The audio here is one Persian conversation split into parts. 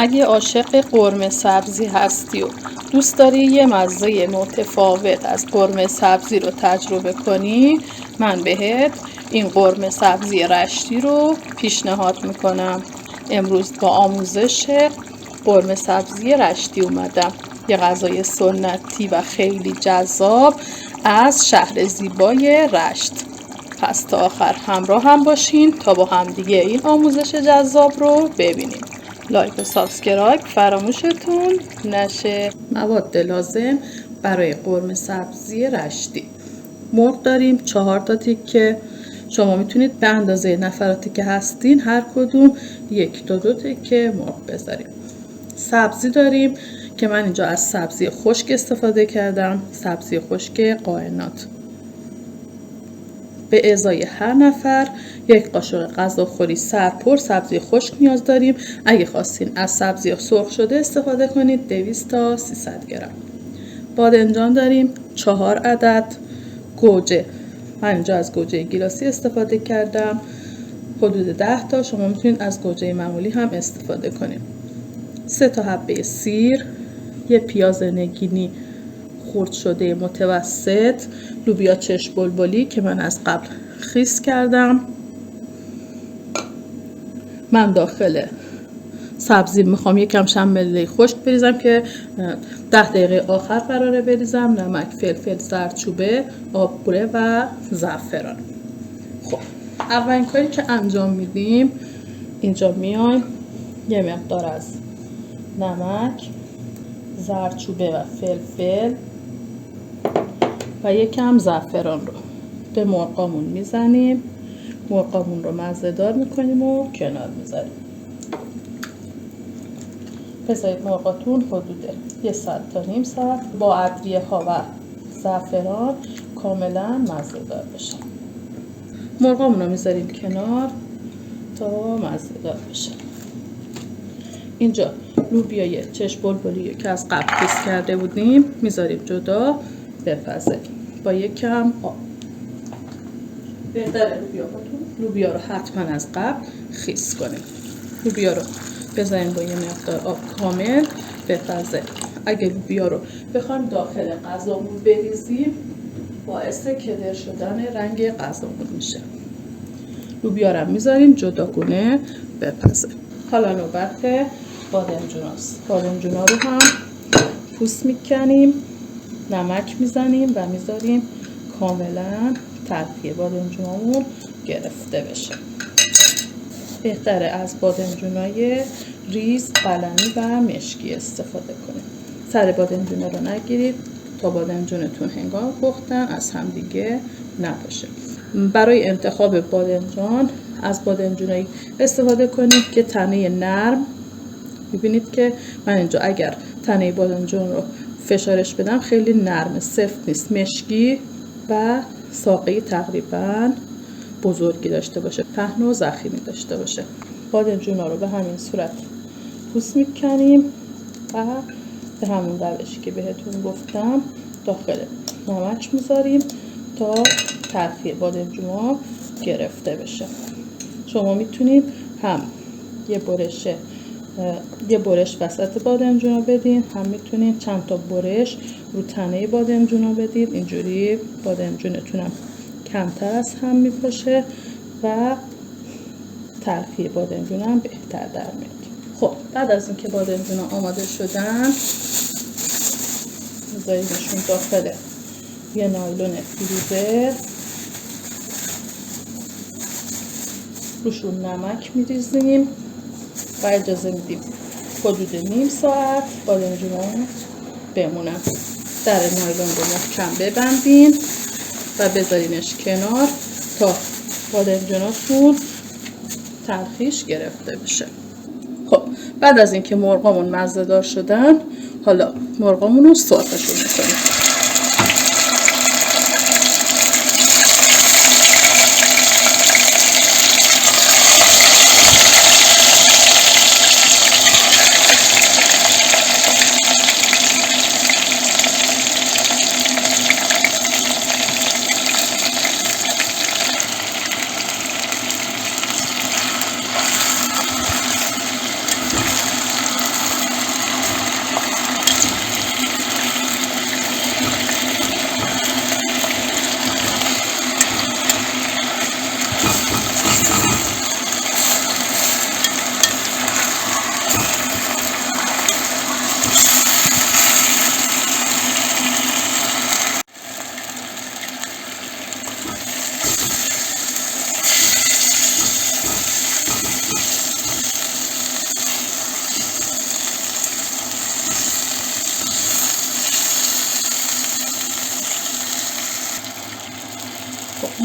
اگه عاشق قرمه سبزی هستی و دوست داری یه مزه متفاوت از قرمه سبزی رو تجربه کنی، من بهت این قرمه سبزی رشتی رو پیشنهاد میکنم. امروز با آموزش قرمه سبزی رشتی اومدم، یه غذای سنتی و خیلی جذاب از شهر زیبای رشت. پس تا آخر همراه هم باشین تا با هم دیگه این آموزش جذاب رو ببینیم. لایک و سابسکرایب فراموشتون نشه. مواد لازم برای قرمه سبزی رشتی: مرغ داریم 4 تا تیکه. شما میتونید به اندازه نفراتی که هستین هر کدوم 1 تا 2 تیکه مرغ بذاریم. سبزی داریم که من اینجا از سبزی خشک استفاده کردم، سبزی خشک قائنات. به ازای هر نفر 1 قاشق غذاخوری سرپر سبزی خشک نیاز داریم. اگه خواستین از سبزی سرخ شده استفاده کنید 200 تا 300 گرم. بادمجان داریم 4 عدد. گوجه، من اینجا از گوجه گیلاسی استفاده کردم، حدود 10 تا. شما میتونید از گوجه معمولی هم استفاده کنید. 3 تا حبه سیر، 1 پیاز نگینی خرد شده متوسط، لوبیا چشم بلبلی که من از قبل خیس کردم. من داخل سبزی میخوام یکم شنبله خشک بریزم که 10 دقیقه آخر قراره بریزم. نمک، فلفل، زردچوبه، آبپوره و زعفران. خب اولین کاری که انجام میدیم، اینجا میایم یه مقدار از نمک، زردچوبه و فلفل و یکم زعفران رو به مرغامون میزنیم. مرغامون رو مزه دار میکنیم و کنار میذاریم. بذارید مرغاتون حدود 1 ساعت تا نیم ساعت با ادویه ها و زعفران کاملا مزه دار بشه. مرغامون رو میذاریم کنار تا مزه دار بشه. اینجا لوبیای چشم بلبلی که از قبل خیس کرده بودیم میذاریم جدا بپزه با یکم آب. بهتره لوبیا رو حتما از قبل خیس کنیم. لوبیا رو بذاریم با یه مقدار آب کامل بپزه. اگه لوبیا رو بخوایم داخل غذامون بریزیم باعث کدر شدن رنگ غذامون میشه. لوبیا رو میذاریم جداگونه بپزه. حالا نوبت بادمجوناست. بادمجونا رو هم پوست میکنیم، نمک میزنیم و میذاریم کاملا تلخی بادمجونامون گرفته بشه. بهتره از بادمجونای ریز، قلمی و مشکی استفاده کنید. سر بادمجونا رو نگیرید تا بادمجونتون هنگام پختن از هم دیگه نباشه. برای انتخاب بادمجان از بادمجونایی استفاده کنید که تنه نرم. میبینید که من اینجا اگر تنه بادمجان رو فشارش بدم خیلی نرمه، سفت نیست، مشکی و ساقه تقریبا بزرگی داشته باشه، پهن و ضخیمی داشته باشه. بادمجونا رو به همین صورت پوست میکنیم و به همون روشی که بهتون گفتم داخل نمک میذاریم تا تلخی بادمجونا گرفته بشه. شما میتونید هم یه برش وسط بادمجونا بدین، هم میتونید چند تا برش رو تنه بادمجونا بدید. اینجوری بادمجونتونم کمتر از هم میپاشه و تلخی بادمجونم بهتر در میاد. خب بعد از اینکه بادمجونا آماده شدن میذاریمشون داخل یه نایلون فریزر. روشون نمک میریزیم و اجازه میدیم حدود نیم ساعت بادمجونا بمونن. در نایلون رو محکم ببندین و بذارینش کنار تا بادمجوناتون تلخیش گرفته بشه. خب بعد از اینکه مرغامون مزه دار شدن، حالا مرغامون رو سرخشون میکنیم.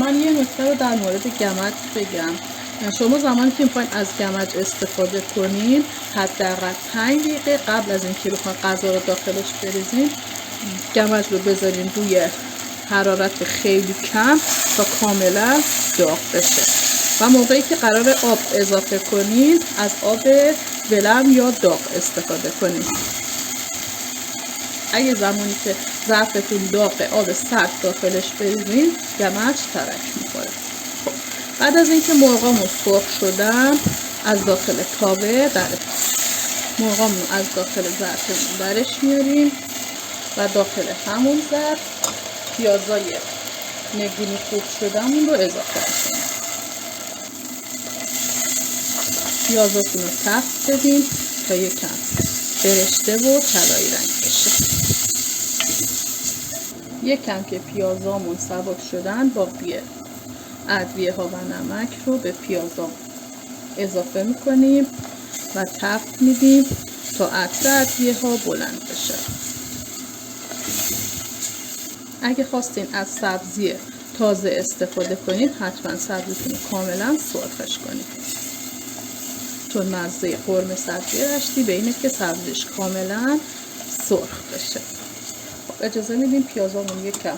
من یه نکته رو در مورد گمج بگم. شما زمانی که میخواین از گمج استفاده کنین حداقل 5 دقیقه قبل از اینکه بخواین غذا رو داخلش بریزین گمج رو بذارین روی حرارت خیلی کم تا کاملا داغ بشه و موقعی که قرار آب اضافه کنین از آب ولرم یا داغ استفاده کنین. اگه زمانی که ظرفتون داغه آب سرد داخلش بریزین گمج ترک میخوره. خب بعد از اینکه مرغامون سرخ شدن از داخل تاوه مرغامون از داخل ظرفمون درش میاریم و داخل همون ظرف پیازای نگونی خوب شدهمون رو اضافه میکنیم. پیازاتون رو تفت بدین تا یکم برشته و طلایی رنگ بشه. یکم که پیازامون سبک شدن باقی ادویه ها و نمک رو به پیازامون اضافه میکنیم و تفت میدیم تا عطر ادویه ها بلند بشه. اگه خواستین از سبزی تازه استفاده کنید حتما سبزیتون رو کاملا سرخش کنید، چون مزه قرمه سبزی رشتی به اینه که سبزیش کاملا سرخ بشه. خب اجازه میدیم پیازامون یکم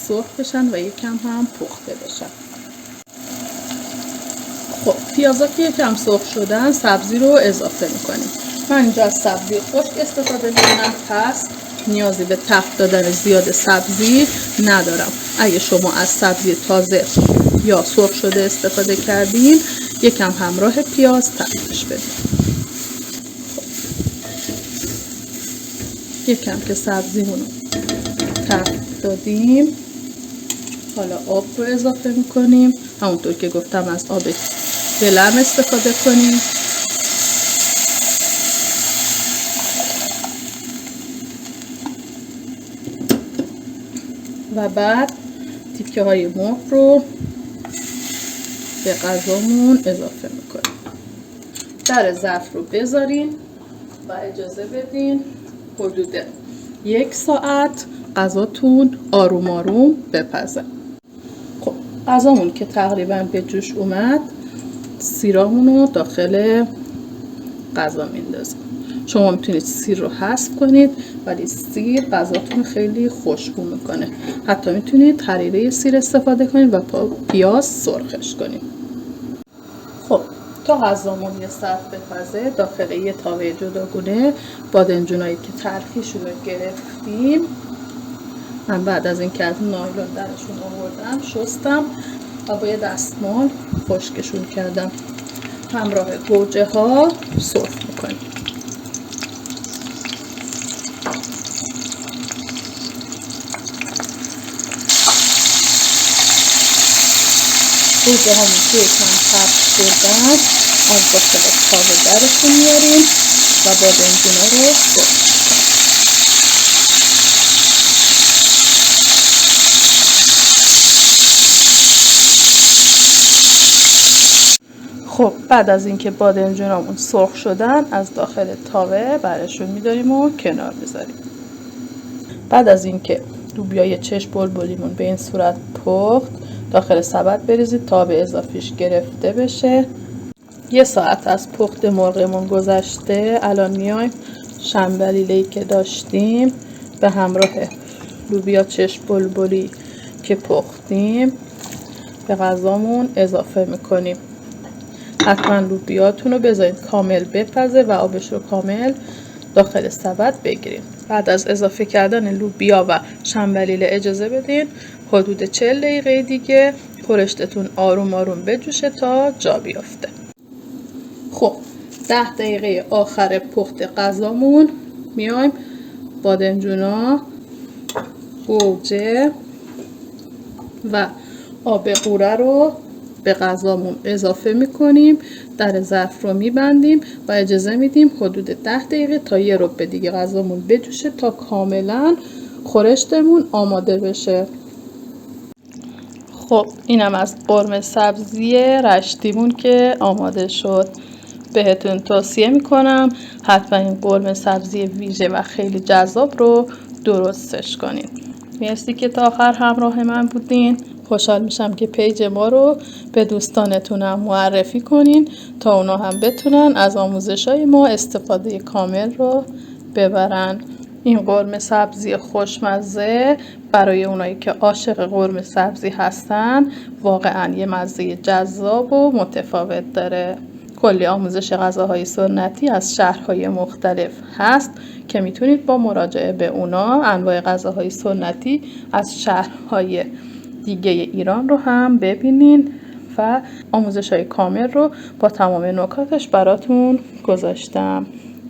سرخ بشن و یکم هم پخته بشن. خب پیازا که یکم سرخ شدن سبزی رو اضافه میکنیم. من اینجا از سبزی خشک استفاده میکنم پس نیازی به تفت دادن زیاد سبزی ندارم. اگه شما از سبزی تازه یا سرخ شده استفاده کردین یکم همراه پیاز تفتش بدید. یکم که سبزیمون رو تفت دادیم حالا آب رو اضافه میکنیم. همونطور که گفتم از آب ولرم استفاده کنیم. و بعد تیکه های مرغ رو به غذامون اضافه میکنیم. در ظرف رو بذارین و اجازه بدین حدود 1 ساعت غذاتون آروم آروم بپزه. خب غذامون که تقریبا به جوش اومد سیرامون رو داخل غذا میندازیم. شما میتونید سیر رو حذف کنید ولی سیر غذاتون خیلی خوشبو میکنه. حتی میتونید حریره سیر استفاده کنید و پیاز سرخش کنید. خب تا غذامون یه ساعت بپزه داخل یه تاوه جداگونه بادمجونایی که ترکیشون رو گرفتیم من بعد از اینکه از نایلون درشون آوردم شستم و با یه دستمال خشکشون کردم. همراه گوجه ها سرخ میکنیم. گوجه ها که یکم تفت شدن از داخل تاوه درشون میاریم و بادمجونا رو سرخ. خب بعد از اینکه بادمجونامون سرخ شدن از داخل تاوه برشون میداریم و کنار میذاریم. بعد از اینکه لوبیای چشم بلبلیمون به این صورت پخت داخل سبد بریزید تا به اضافیش گرفته بشه. 1 ساعت از پخت مرغمون گذشته. الان میایم شنبلیله‌ای که داشتیم به همراه لوبیا چشم بلبلی که پختیم به غذامون اضافه میکنیم. حتما لوبیاتون رو بذارید کامل بپزه و آبش رو کامل داخل سبد بگیرید. بعد از اضافه کردن لوبیا و شنبلیله اجازه بدین حدود 40 دقیقه دیگه خورشتتون آروم آروم بجوشه تا جا بیافته. خب 10 دقیقه آخر پخت غذامون میایم بادمجونا، گوجه و آب قوره رو به غذامون اضافه میکنیم. در ظرف رو میبندیم و اجازه میدیم حدود 10 دقیقه تا 1 ربع دیگه غذامون بجوشه تا کاملا خورشتمون آماده بشه. خب اینم از قرمه سبزی رشتیمون که آماده شد. بهتون توصیه میکنم حتما این قرمه سبزی ویژه و خیلی جذاب رو درستش کنید. مرسی که تا آخر همراه من بودین. خوشحال میشم که پیج ما رو به دوستانتون هم معرفی کنین تا اونا هم بتونن از آموزش‌های ما استفاده کامل رو ببرن. این قرمه سبزی خوشمزه برای اونایی که عاشق قرمه سبزی هستن واقعا یه مزه جذاب و متفاوت داره. کلی آموزش غذاهای سنتی از شهرهای مختلف هست که میتونید با مراجعه به اونا انواع غذاهای سنتی از شهرهای دیگه ایران رو هم ببینین و آموزش‌های کامل رو با تمام نکاتش براتون گذاشتم.